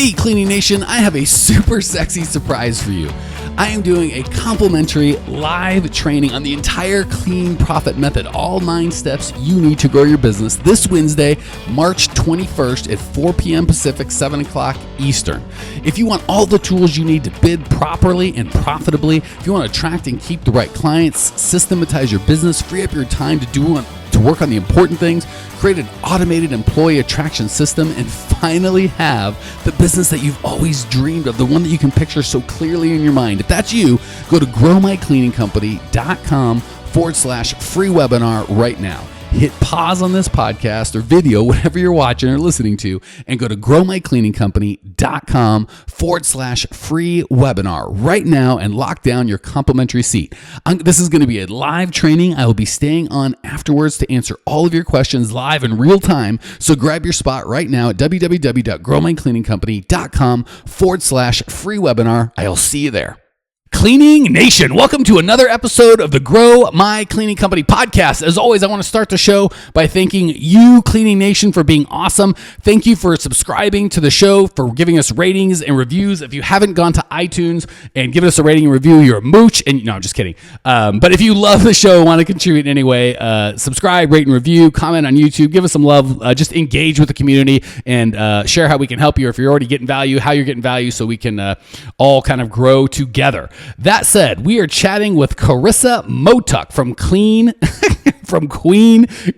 Hey Cleaning Nation, I have a super sexy surprise for you. I am doing a complimentary live training on the entire Clean Profit Method, all 9 steps you need to grow your business this Wednesday, March 21st at 4 p.m. Pacific, 7 o'clock Eastern. If you want all the tools you need to bid properly and profitably, if you want to attract and keep the right clients, systematize your business, free up your time to work on the important things, create an automated employee attraction system, and finally have the business that you've always dreamed of, the one that you can picture so clearly in your mind. If that's you, go to GROW.my.com/free webinar right now. Hit pause on this podcast or video, whatever you're watching or listening to, and go to GROWMyCleaningCompany.com/free webinar right now and lock down your complimentary seat. This is going to be a live training. I will be staying on afterwards to answer all of your questions live in real time. So grab your spot right now at www.GROWMyCleaningCompany.com/free webinar. I'll see you there. Cleaning Nation, welcome to another episode of the Grow My Cleaning Company podcast. As always, I want to start the show by thanking you, Cleaning Nation, for being awesome. Thank you for subscribing to the show, for giving us ratings and reviews. If you haven't gone to iTunes and given us a rating and review, you're a mooch. And no, I'm just kidding. But if you love the show and want to contribute in any way, subscribe, rate, and review, comment on YouTube, give us some love, just engage with the community and share how we can help you, or if you're already getting value, how you're getting value, so we can all kind of grow together. That said, we are chatting with Carissa Moutuk from Queen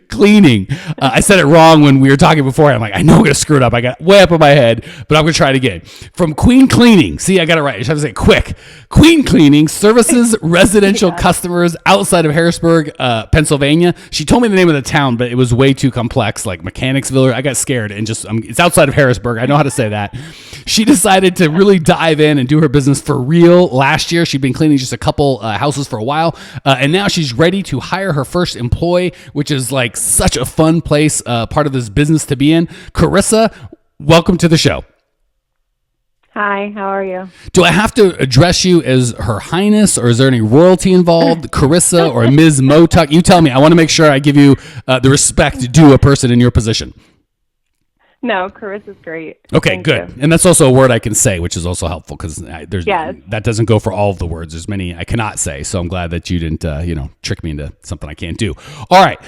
Cleaning. I said it wrong when we were talking before. I'm like, I know I'm going to screw it up. I got way up in my head, but I'm going to try it again. From Queen Cleaning. See, I got it right. I just have to say it quick. Queen Cleaning services residential customers outside of Harrisburg, Pennsylvania. She told me the name of the town, but it was way too complex, like Mechanicsville. I got scared and it's outside of Harrisburg. I know how to say that. She decided to really dive in and do her business for real last year. She'd been cleaning just a couple houses for a while, and now she's ready to hire her first employee, which is like such a fun place, part of this business to be in. Carissa, welcome to the show. Hi, how are you? Do I have to address you as Her Highness, or is there any royalty involved? Carissa or Ms. Moutuk? You tell me. I want to make sure I give you the respect due a person in your position. No, Carissa's great. Okay, Thank good. you. And that's also a word I can say, which is also helpful, because that doesn't go for all of the words. There's many I cannot say. So I'm glad that you didn't, trick me into something I can't do. All right.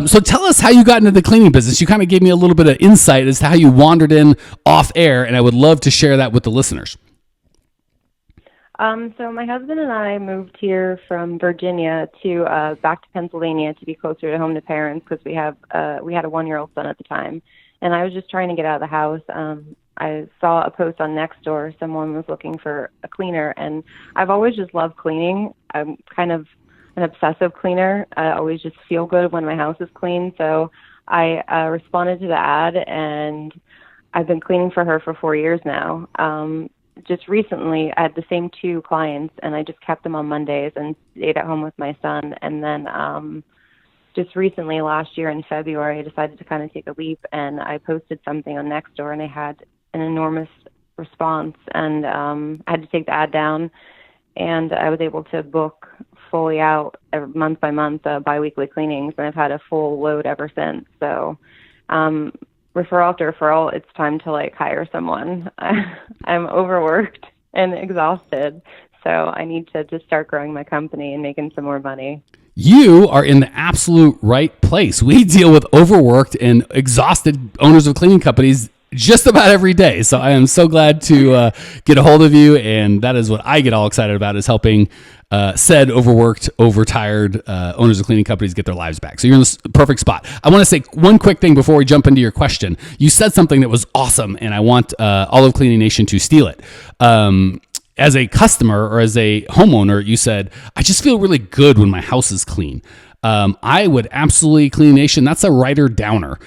So tell us how you got into the cleaning business. You kind of gave me a little bit of insight as to how you wandered in off air, and I would love to share that with the listeners. So my husband and I moved here from Virginia to back to Pennsylvania to be closer to home to parents, because we had a 1-year-old son at the time. And I was just trying to get out of the house. I saw a post on Nextdoor. Someone was looking for a cleaner, and I've always just loved cleaning. I'm kind of an obsessive cleaner. I always just feel good when my house is clean. So I responded to the ad, and I've been cleaning for her for 4 years now. Just recently, I had the same 2 clients, and I just kept them on Mondays and stayed at home with my son. And then just recently, last year in February, I decided to kind of take a leap, and I posted something on Nextdoor, and I had an enormous response, and I had to take the ad down, and I was able to book fully out month by month, biweekly cleanings, and I've had a full load ever since. So referral after referral, it's time to hire someone. I'm overworked and exhausted, so I need to just start growing my company and making some more money. You are in the absolute right place. We deal with overworked and exhausted owners of cleaning companies just about every day. So I am so glad to get a hold of you. And that is what I get all excited about, is helping said overworked, overtired owners of cleaning companies get their lives back. So you're in this perfect spot. I want to say one quick thing before we jump into your question. You said something that was awesome, and I want all of Cleaning Nation to steal it. As a customer or as a homeowner, you said, I just feel really good when my house is clean. I would absolutely, Cleaning Nation, that's a writer downer.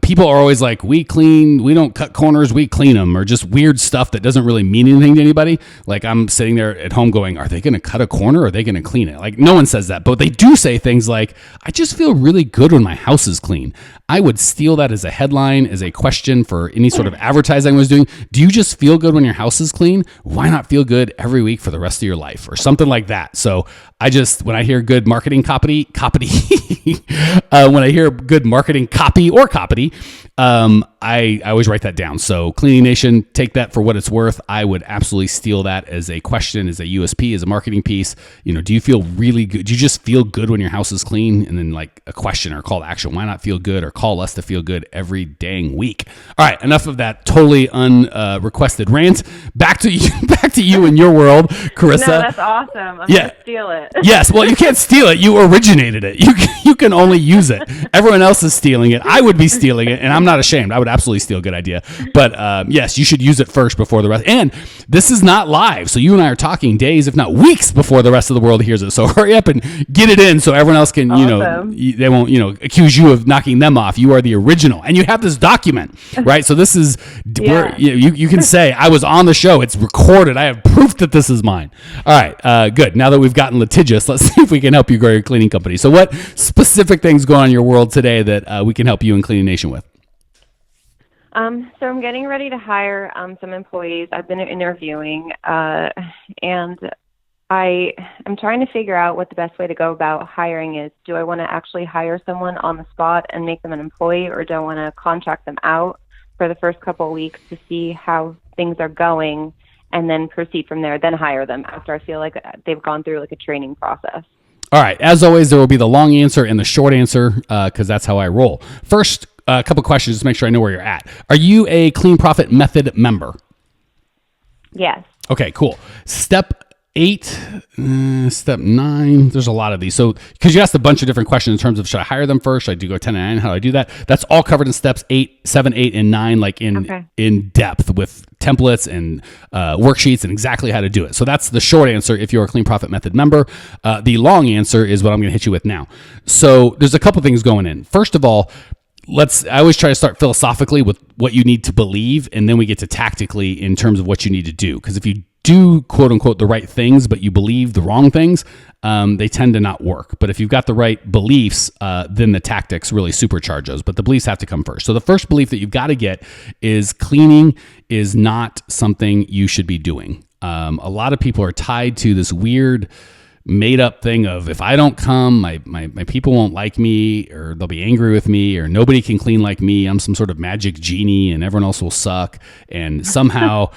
People are always like, we don't cut corners, we clean them, or just weird stuff that doesn't really mean anything to anybody. Like, I'm sitting there at home going, are they going to cut a corner, or are they going to clean it? Like, no one says that, but they do say things like, I just feel really good when my house is clean. I would steal that as a headline, as a question for any sort of advertising I was doing. Do you just feel good when your house is clean? Why not feel good every week for the rest of your life, or something like that? So when I hear good marketing copy, when I hear good marketing copy, I always write that down. So Cleaning Nation, take that for what it's worth. I would absolutely steal that as a question, as a USP, as a marketing piece. Do you feel really good? Do you just feel good when your house is clean? And then like a question or call to action. Why not feel good or call us to feel good every dang week? All right. Enough of that totally unrequested rant. Back to you and your world, Carissa. No, that's awesome. I'm going to steal it. Yes. Well, you can't steal it. You originated it. You can only use it. Everyone else is stealing it. I would be stealing it, and I'm not ashamed. I would absolutely steal. Good idea. But yes, you should use it first before the rest. And this is not live, so you and I are talking days, if not weeks, before the rest of the world hears it. So hurry up and get it in, so everyone else can, they won't, accuse you of knocking them off. You are the original, and you have this document, right? So this is where you can say I was on the show. It's recorded. I have proof that this is mine. All right, good. Now that we've gotten litigious, let's see if we can help you grow your cleaning company. So what specific things go on in your world today that we can help you in Cleaning Nation with? So I'm getting ready to hire some employees. I've been interviewing, and I'm trying to figure out what the best way to go about hiring is. Do I want to actually hire someone on the spot and make them an employee, or do I want to contract them out for the first couple of weeks to see how things are going and then proceed from there, then hire them after I feel like they've gone through like a training process? All right. As always, there will be the long answer and the short answer because that's how I roll. First, a couple questions to make sure I know where you're at. Are you a Clean Profit Method member? Yes. Okay, cool. Step 8, step 9. There's a lot of these. So, because you asked a bunch of different questions in terms of should I hire them first? Should I do go 1099? How do I do that? That's all covered in steps 7, 8, and 9, like in depth with templates and worksheets and exactly how to do it. So that's the short answer if you're a Clean Profit Method member. The long answer is what I'm going to hit you with now. So there's a couple things going in. First of all, I always try to start philosophically with what you need to believe, and then we get to tactically in terms of what you need to do. Because if you do quote unquote the right things, but you believe the wrong things, they tend to not work. But if you've got the right beliefs, then the tactics really supercharge those. But the beliefs have to come first. So the first belief that you've got to get is cleaning is not something you should be doing. A lot of people are tied to this weird made up thing of if I don't come, my people won't like me, or they'll be angry with me, or nobody can clean like me. I'm some sort of magic genie and everyone else will suck. And somehow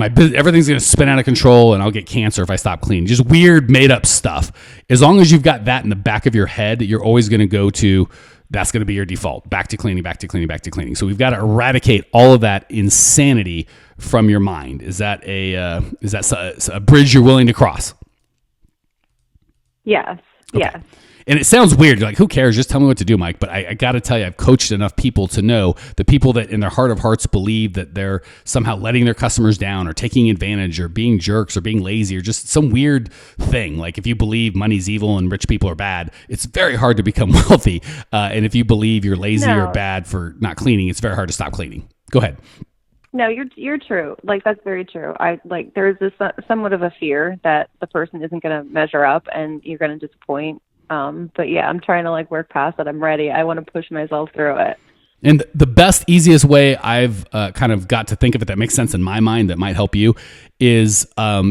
everything's going to spin out of control and I'll get cancer if I stop cleaning. Just weird made up stuff. As long as you've got that in the back of your head, you're always going to go to, that's going to be your default. Back to cleaning, back to cleaning, back to cleaning. So we've got to eradicate all of that insanity from your mind. Is that a bridge you're willing to cross? Yes. Okay. Yes. And it sounds weird. You're like, who cares? Just tell me what to do, Mike. But I got to tell you, I've coached enough people to know the people that in their heart of hearts believe that they're somehow letting their customers down or taking advantage or being jerks or being lazy or just some weird thing. Like if you believe money's evil and rich people are bad, it's very hard to become wealthy. And if you believe you're lazy or bad for not cleaning, it's very hard to stop cleaning. Go ahead. No, you're true. Like that's very true. There's this somewhat of a fear that the person isn't going to measure up and you're going to disappoint. But yeah, I'm trying to work past that. I'm ready. I want to push myself through it. And the best, easiest way I've kind of got to think of it that makes sense in my mind that might help you is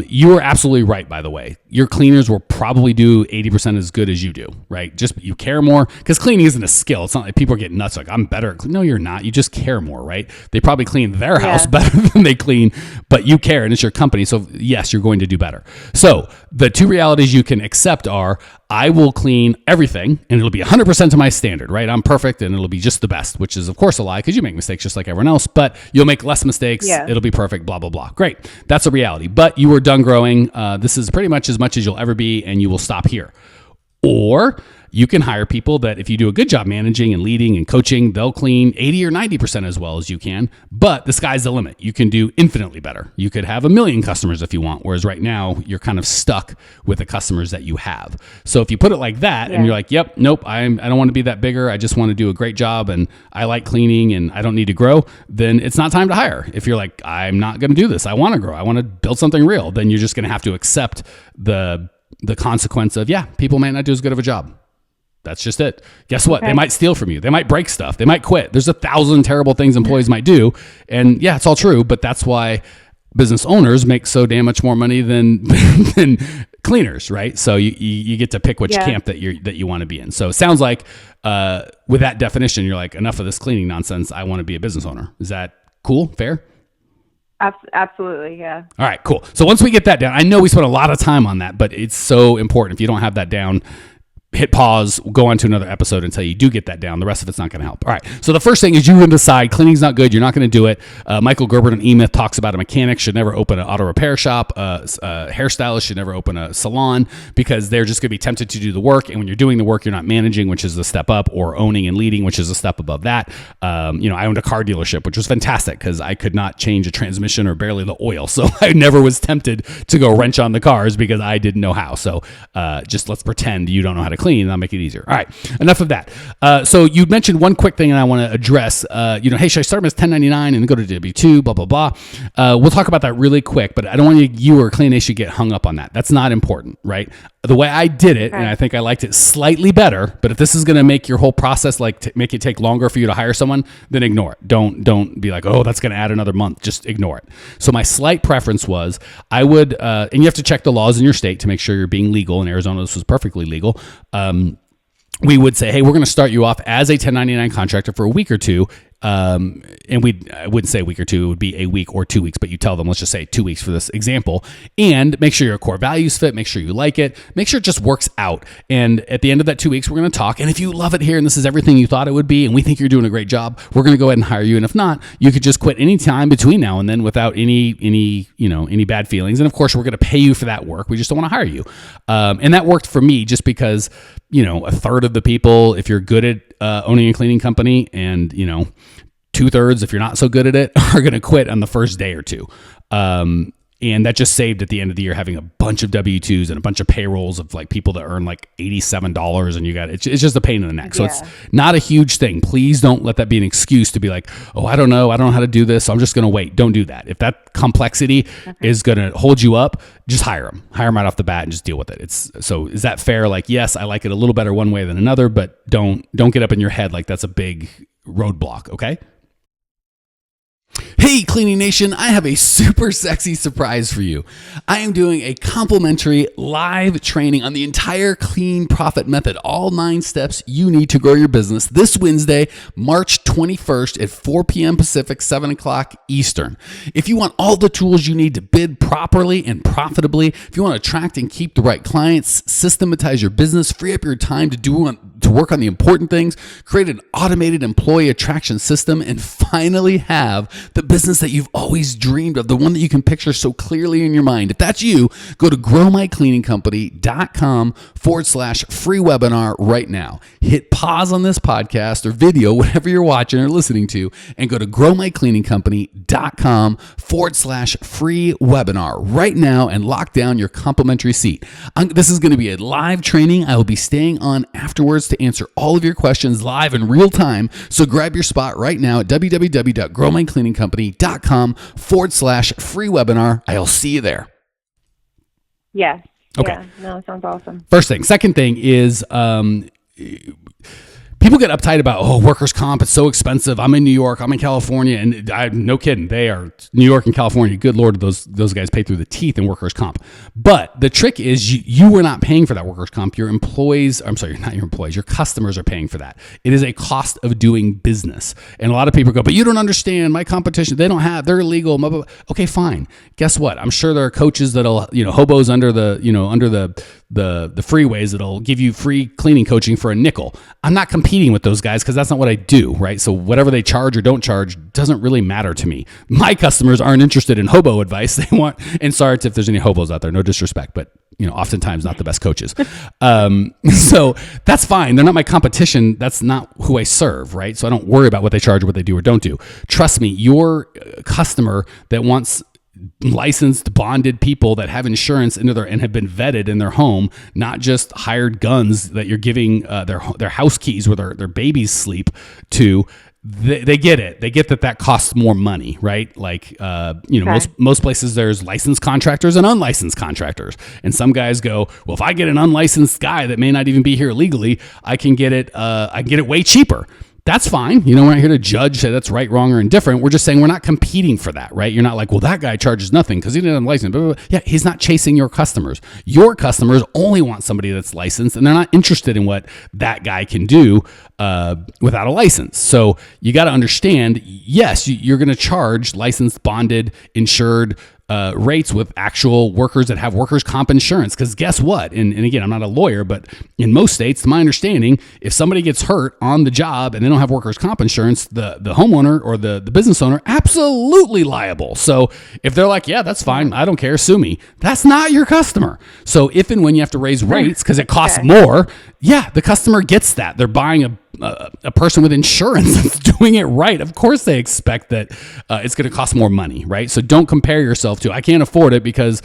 you are absolutely right, by the way. Your cleaners will probably do 80% as good as you do, right? Just you care more because cleaning isn't a skill. It's not like people are getting nuts like, I'm better. No, you're not. You just care more, right? They probably clean their house better than they clean, but you care and it's your company. So yes, you're going to do better. So the two realities you can accept are I will clean everything and it'll be 100% to my standard, right? I'm perfect and it'll be just the best, which is of course a lie because you make mistakes just like everyone else, but you'll make less mistakes. Yeah. It'll be perfect, blah, blah, blah. Great. That's a reality, but you are done growing. This is pretty much as you'll ever be and you will stop here. Or you can hire people that if you do a good job managing and leading and coaching, they'll clean 80 or 90% as well as you can, but the sky's the limit. You can do infinitely better. You could have 1 million customers if you want, whereas right now you're kind of stuck with the customers that you have. So if you put it like that and you're like, yep, nope, I don't want to be that bigger. I just want to do a great job and I like cleaning and I don't need to grow, then it's not time to hire. If you're like, I'm not going to do this. I want to grow. I want to build something real. Then you're just going to have to accept the consequence of, people may not do as good of a job. That's just it. Guess what? They might steal from you. They might break stuff. They might quit. There's 1,000 terrible things employees might do. And it's all true, but that's why business owners make so damn much more money than cleaners, right? So you get to pick which camp that you want to be in. So it sounds like with that definition, you're like, enough of this cleaning nonsense. I want to be a business owner. Is that cool? Fair? Absolutely, yeah. All right, cool. So once we get that down, I know we spent a lot of time on that, but it's so important. If you don't have that down, hit pause, go on to another episode until you do get that down. The rest of it's not going to help. All right. So the first thing is you're going to decide cleaning's not good. You're not going to do it. Michael Gerber in E-Myth talks about a mechanic should never open an auto repair shop. A hairstylist should never open a salon because they're just going to be tempted to do the work. And when you're doing the work, you're not managing, which is the step up, or owning and leading, which is a step above that. I owned a car dealership, which was fantastic because I could not change a transmission or barely the oil. So I never was tempted to go wrench on the cars because I didn't know how. So just let's pretend you don't know how to clean and I'll make it easier. All right. Enough of that. So you mentioned one quick thing and I want to address, hey, should I start them as 1099 and go to W-2, blah, blah, blah. We'll talk about that really quick, but I don't want you or Clean Nation to get hung up on that. That's not important, right? The way I did it, and I think I liked it slightly better, but if this is going to make your whole process make it take longer for you to hire someone, then ignore it. Don't be like, oh, that's going to add another month. Just ignore it. So my slight preference was I would, and you have to check the laws in your state to make sure you're being legal. In Arizona, this was perfectly legal. We would say, hey, we're going to start you off as a 1099 contractor for a week or two. And I wouldn't say a week or two, it would be a week or 2 weeks, but you tell them, let's just say 2 weeks for this example, and make sure your core values fit, make sure you like it, make sure it just works out. And at the end of that 2 weeks, we're going to talk. And if you love it here and this is everything you thought it would be, and we think you're doing a great job, we're going to go ahead and hire you. And if not, you could just quit any time between now and then without any bad feelings. And of course, we're going to pay you for that work. We just don't want to hire you. And that worked for me just because, a third of the people, if you're good at owning a cleaning company, and 2/3, if you're not so good at it, are going to quit on the first day or two. And that just saved at the end of the year having a bunch of W-2s and a bunch of payrolls of like people that earn like $87 and it's just a pain in the neck. So it's not a huge thing. Please don't let that be an excuse to be like, oh, I don't know how to do this, so I'm just going to wait. Don't do that. If that complexity is going to hold you up, just hire them right off the bat and just deal with it. So is that fair? Like, yes, I like it a little better one way than another, but don't get up in your head like that's a big roadblock. Okay. Hey, Cleaning Nation, I have a super sexy surprise for you. I am doing a complimentary live training on the entire clean profit method, all 9 steps you need to grow your business this Wednesday, March 21st at 4 p.m. Pacific, 7 o'clock Eastern. If you want all the tools you need to bid properly and profitably, if you want to attract and keep the right clients, systematize your business, free up your time to work on the important things, create an automated employee attraction system, and finally have the business that you've always dreamed of, the one that you can picture so clearly in your mind. If that's you, go to GROW.my cleaningcompany.com/free webinar right now. Hit pause on this podcast or video, whatever you're watching or listening to, and go to GROWMyCleaningCompany.com/free webinar right now and lock down your complimentary seat. This is going to be a live training. I will be staying on afterwards to answer all of your questions live in real time. So grab your spot right now at www.GROWMyCleaningCompany.com/free webinar. I'll see you there. Yes. Okay. Yeah. No, it sounds awesome. First thing. Second thing is, people get uptight about, workers' comp, it's so expensive. I'm in New York, I'm in California, and no kidding, they are New York and California. Good Lord, those guys pay through the teeth in workers' comp. But the trick is you were not paying for that workers' comp. Your customers are paying for that. It is a cost of doing business. And a lot of people go, but you don't understand my competition. They're illegal. Blah, blah, blah. Okay, fine. Guess what? I'm sure there are coaches that'll, hobos under the freeways that'll give you free cleaning coaching for a nickel. I'm not competing with those guys because that's not what I do, right? So whatever they charge or don't charge doesn't really matter to me. My customers aren't interested in hobo advice. They want, and sorry if there's any hobos out there, no disrespect, but oftentimes not the best coaches. So that's fine. They're not my competition. That's not who I serve, right? So I don't worry about what they charge or what they do or don't do. Trust me, your customer that wants licensed, bonded people that have insurance and have been vetted in their home, not just hired guns that you're giving their house keys where their babies sleep to. They get it. They get that costs more money, right? Like, most places there's licensed contractors and unlicensed contractors. And some guys go, well, if I get an unlicensed guy that may not even be here legally, I can get it way cheaper. That's fine. We're not here to judge, say that's right, wrong, or indifferent. We're just saying we're not competing for that, right? You're not like, well, that guy charges nothing because he didn't have a license. Blah, blah, blah. Yeah, he's not chasing your customers. Your customers only want somebody that's licensed, and they're not interested in what that guy can do without a license. So you got to understand, yes, you're going to charge licensed, bonded, insured rates with actual workers that have workers' comp insurance. Because guess what? And again, I'm not a lawyer, but in most states, to my understanding, if somebody gets hurt on the job and they don't have workers' comp insurance, the homeowner or the business owner absolutely liable. So if they're like, yeah, that's fine, I don't care, sue me, that's not your customer. So if and when you have to raise rates because it costs more, yeah, the customer gets that. They're buying a person with insurance that's doing it right. Of course they expect that it's going to cost more money, right? So don't compare yourself to, I can't afford it because,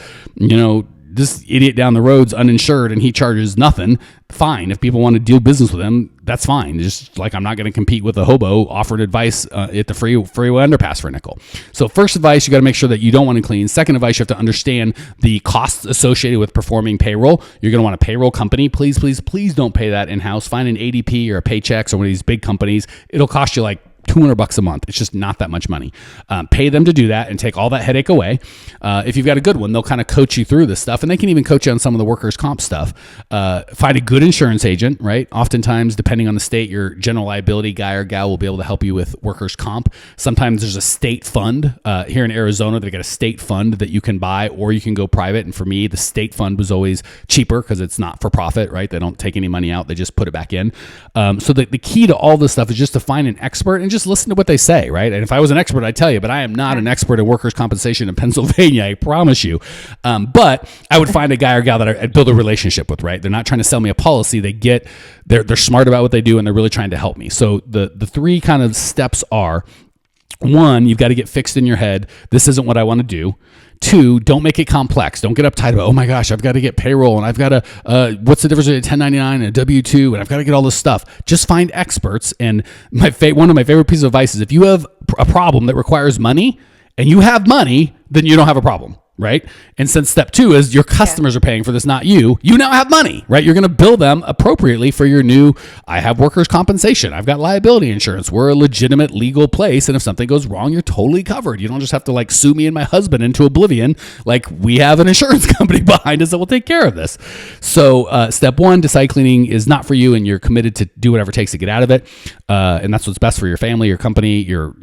this idiot down the road's uninsured and he charges nothing. Fine. If people want to do business with him, that's fine. Just like I'm not going to compete with a hobo offered advice at the freeway underpass for a nickel. So first advice, you got to make sure that you don't want to clean. Second advice, you have to understand the costs associated with performing payroll. You're going to want a payroll company. Please, please, please don't pay that in-house. Find an ADP or a Paychex or one of these big companies. It'll cost you like $200 a month. It's just not that much money. Pay them to do that and take all that headache away. If you've got a good one, they'll kind of coach you through this stuff, and they can even coach you on some of the workers' comp stuff. Find a good insurance agent, right? Oftentimes, depending on the state, your general liability guy or gal will be able to help you with workers' comp. Sometimes there's a state fund. Here in Arizona, they got a state fund that you can buy, or you can go private. And for me, the state fund was always cheaper because it's not for profit, right? They don't take any money out. They just put it back in. So the key to all this stuff is just to find an expert and just listen to what they say, right? And if I was an expert, I'd tell you, but I am not an expert in workers' compensation in Pennsylvania, I promise you. But I would find a guy or gal that I'd build a relationship with, right? They're not trying to sell me a policy. They're smart about what they do, and they're really trying to help me. So the three kind of steps are, one, you've got to get fixed in your head. This isn't what I want to do. Two, don't make it complex. Don't get uptight about, oh my gosh, I've got to get payroll and I've got to, what's the difference between a 1099 and a W-2 and I've got to get all this stuff. Just find experts. And one of my favorite pieces of advice is if you have a problem that requires money and you have money, then you don't have a problem. Right. And since step two is your customers are paying for this, not you, you now have money, right? You're going to bill them appropriately for your new, I have workers' compensation. I've got liability insurance. We're a legitimate legal place. And if something goes wrong, you're totally covered. You don't just have to like sue me and my husband into oblivion. Like we have an insurance company behind us that will take care of this. So step one, decide cleaning is not for you and you're committed to do whatever it takes to get out of it. And that's what's best for your family, your company, your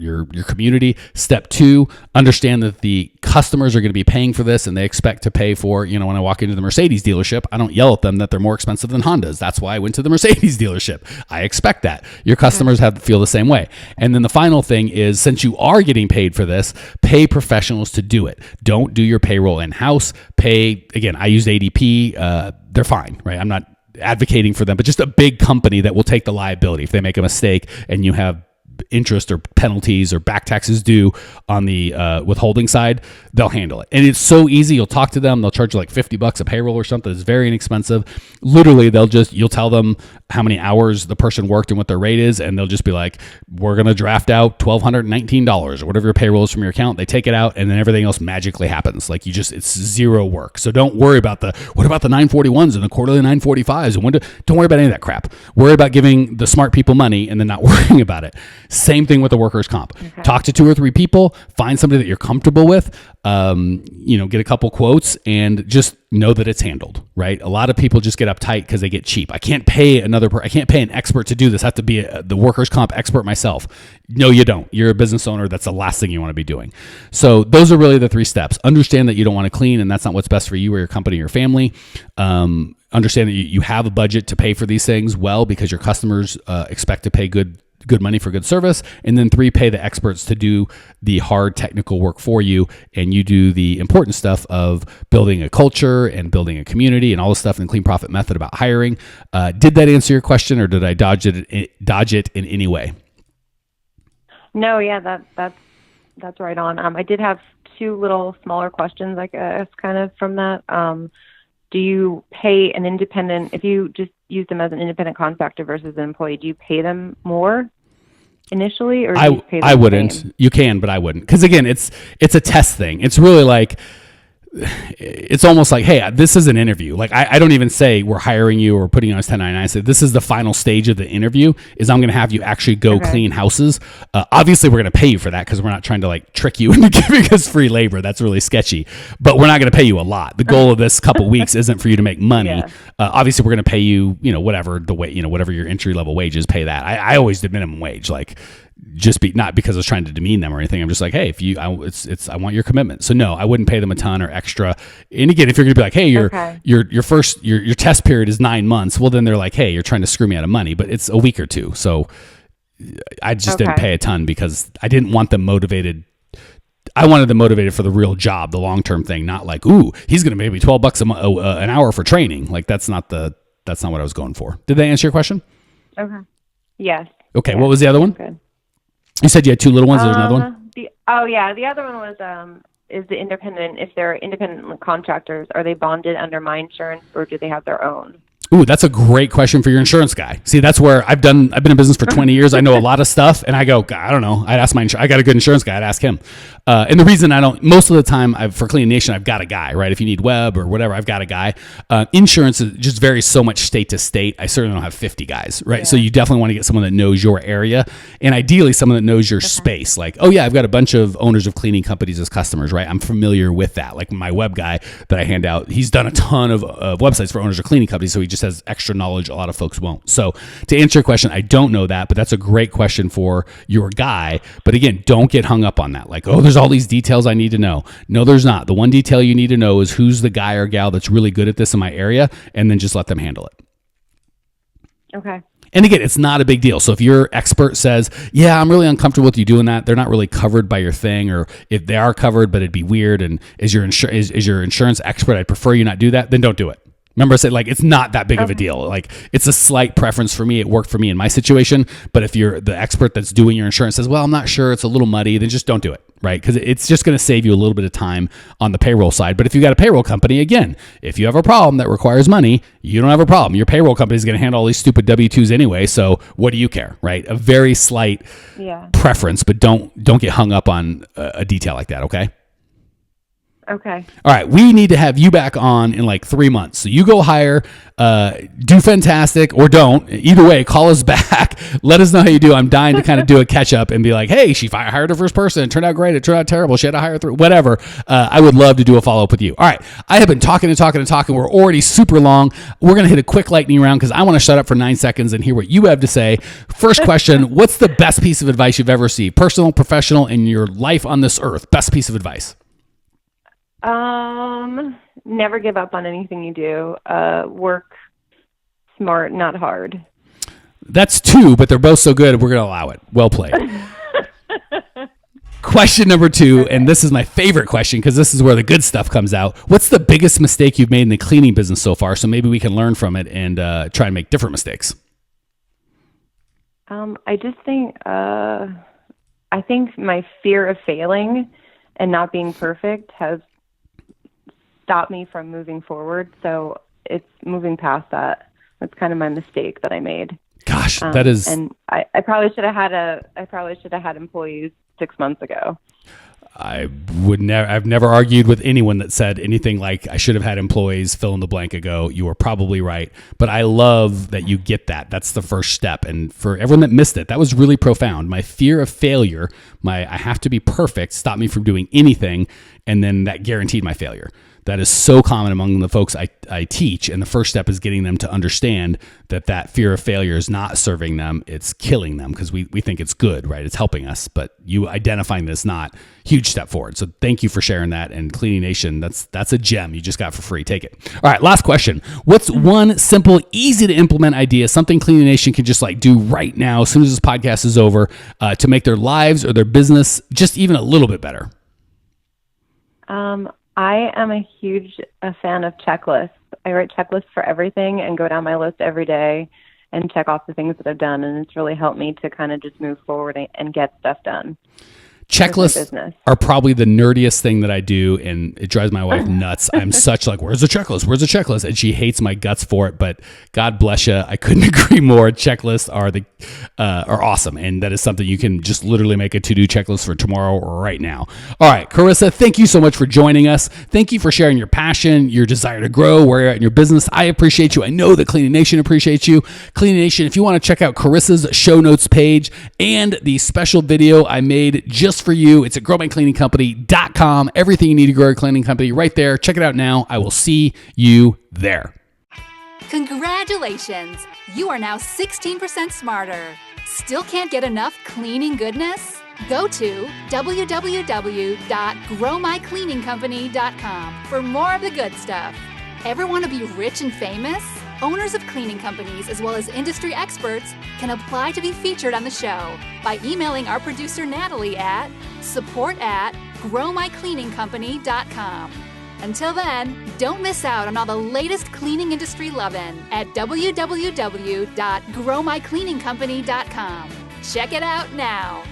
community. Step two, understand that the customers are going to be paying for this and they expect to pay for, when I walk into the Mercedes dealership, I don't yell at them that they're more expensive than Hondas. That's why I went to the Mercedes dealership. I expect that. Your customers have to feel the same way. And then the final thing is, since you are getting paid for this, pay professionals to do it. Don't do your payroll in-house. Again, I use ADP. They're fine, right? I'm not advocating for them, but just a big company that will take the liability. If they make a mistake and you have interest or penalties or back taxes due on the withholding side, they'll handle it. And it's so easy. You'll talk to them. They'll charge you like $50 a payroll or something. It's very inexpensive. Literally, you'll tell them how many hours the person worked and what their rate is, and they'll just be like, we're going to draft out $1,219 or whatever your payroll is from your account. They take it out, and then everything else magically happens. Like it's zero work. So don't worry about what about the 941s and the quarterly 945s? And don't worry about any of that crap. Worry about giving the smart people money and then not worrying about it. Same thing with the workers' comp. Okay. Talk to 2 or 3 people, find somebody that you're comfortable with, get a couple quotes and just know that it's handled, right? A lot of people just get uptight because they get cheap. I can't pay an expert to do this. I have to be the workers' comp expert myself. No, you don't. You're a business owner. That's the last thing you want to be doing. So those are really the 3 steps. Understand that you don't want to clean and that's not what's best for you or your company or your family. Understand that you have a budget to pay for these things well because your customers expect to pay good money for good service. And then 3, pay the experts to do the hard technical work for you. And you do the important stuff of building a culture and building a community and all the stuff in the Clean Profit Method about hiring. Did that answer your question or did I dodge it in any way? No, yeah, that's right on. I did have 2 little smaller questions, I guess, kind of from that. Do you pay an independent, if you just use them as an independent contractor versus an employee, do you pay them more initially, or do you pay them I wouldn't. You can, but I wouldn't. Because again, it's a test thing. It's really like it's almost like, hey, this is an interview. Like I don't even say we're hiring you or putting you on as 1099. I say this is the final stage of the interview is I'm going to have you actually go clean houses. Obviously we're going to pay you for that because we're not trying to like trick you into giving us free labor. That's really sketchy, but we're not going to pay you a lot. The goal of this couple weeks isn't for you to make money. Yeah. Obviously we're going to pay you, whatever the way, whatever your entry level wages, pay that. I always did minimum wage, like not because I was trying to demean them or anything. I'm just like, hey, I want your commitment. So no, I wouldn't pay them a ton or extra. And again, if you're going to be like, hey, your test period is 9 months. Well, then they're like, hey, you're trying to screw me out of money, but it's a week or two. So I just didn't pay a ton because I didn't want them motivated. I wanted them motivated for the real job, the long-term thing, not like, ooh, he's going to pay me $12 an hour for training. Like that's not what I was going for. Did they answer your question? Okay. Yes. Okay. Yeah. What was the other one? Good. You said you had two little ones. There's another one? The other one was, is the independent, if they're independent contractors, are they bonded under my insurance or do they have their own? Ooh, that's a great question for your insurance guy. See, that's where I've been in business for 20 years. I know a lot of stuff and I go, I don't know. I'd ask I got a good insurance guy. I'd ask him. And the reason most of the time for Clean Nation, I've got a guy, right? If you need web or whatever, I've got a guy. Insurance just varies so much state to state. I certainly don't have 50 guys, right? Yeah. So you definitely want to get someone that knows your area and ideally someone that knows your space. Like, oh yeah, I've got a bunch of owners of cleaning companies as customers, right? I'm familiar with that. Like my web guy that I hand out, he's done a ton of websites for owners of cleaning companies. So he just has extra knowledge a lot of folks won't. So to answer your question, I don't know that, but that's a great question for your guy. But again, don't get hung up on that. Like, oh, there's all these details I need to know. No, there's not. The one detail you need to know is who's the guy or gal that's really good at this in my area, and then just let them handle it. Okay. And again, it's not a big deal. So if your expert says, yeah, I'm really uncomfortable with you doing that, they're not really covered by your thing, or if they are covered, but it'd be weird, and is your insurance expert, I'd prefer you not do that, then don't do it. Remember I said, like, it's not that big of a deal. Like, it's a slight preference for me. It worked for me in my situation. But if you're the expert that's doing your insurance says, well, I'm not sure, it's a little muddy, then just don't do it, right? Because it's just going to save you a little bit of time on the payroll side. But if you've got a payroll company, again, if you have a problem that requires money, you don't have a problem. Your payroll company is going to handle all these stupid W-2s anyway. So what do you care, right? A very slight preference, but don't get hung up on a detail like that, okay? Okay. All right. We need to have you back on in like 3 months. So you go hire, do fantastic or don't. Either way, call us back. Let us know how you do. I'm dying to kind of do a catch up and be like, hey, she hired her first person. It turned out great. It turned out terrible. She had to hire three, whatever. I would love to do a follow up with you. All right. I have been talking. We're already super long. We're going to hit a quick lightning round because I want to shut up for 9 seconds and hear what you have to say. First question, what's the best piece of advice you've ever received? Personal, professional, in your life on this earth? Best piece of advice. Never give up on anything you do. Work smart, not hard. That's two, but they're both so good, we're going to allow it. Well played. Question number 2, and this is my favorite question because this is where the good stuff comes out. What's the biggest mistake you've made in the cleaning business so far? So maybe we can learn from it and try and make different mistakes. I just think, I think my fear of failing and not being perfect has stopped me from moving forward. So it's moving past that. That's kind of my mistake that I made. Gosh, that is. And I probably should have had employees 6 months ago. I've never argued with anyone that said anything like I should have had employees fill in the blank ago. You were probably right. But I love that you get that. That's the first step. And for everyone that missed it, that was really profound. My fear of failure, I have to be perfect, stopped me from doing anything. And then that guaranteed my failure. That is so common among the folks I teach. And the first step is getting them to understand that fear of failure is not serving them. It's killing them because we think it's good, right? It's helping us. But you identifying this not, huge step forward. So thank you for sharing that. And Cleaning Nation, that's a gem you just got for free. Take it. All right, last question. What's one simple, easy to implement idea, something Cleaning Nation can just like do right now as soon as this podcast is over to make their lives or their business just even a little bit better? I am a huge fan of checklists. I write checklists for everything and go down my list every day and check off the things that I've done. And it's really helped me to kind of just move forward and get stuff done. checklists business. are probably the nerdiest thing that I do, and it drives my wife nuts. I'm such like, where's the checklist? Where's the checklist? And she hates my guts for it, but God bless you. I couldn't agree more. Checklists are awesome, and that is something you can just literally make a to-do checklist for tomorrow or right now. All right, Carissa, thank you so much for joining us. Thank you for sharing your passion, your desire to grow, where you're at in your business. I appreciate you. I know the Cleaning Nation appreciates you. Cleaning Nation, if you want to check out Carissa's show notes page and the special video I made just for you, it's at GROW.my Everything you need to grow your cleaning company right there. Check it out now. I will see you there. Congratulations! You are now 16% smarter. Still can't get enough cleaning goodness? Go to www.growmycleaningcompany.com for more of the good stuff. Ever want to be rich and famous? Owners of cleaning companies, as well as industry experts, can apply to be featured on the show by emailing our producer Natalie at support@growmycleaningcompany.com. Until then, don't miss out on all the latest cleaning industry lovin' at www.growmycleaningcompany.com. Check it out now.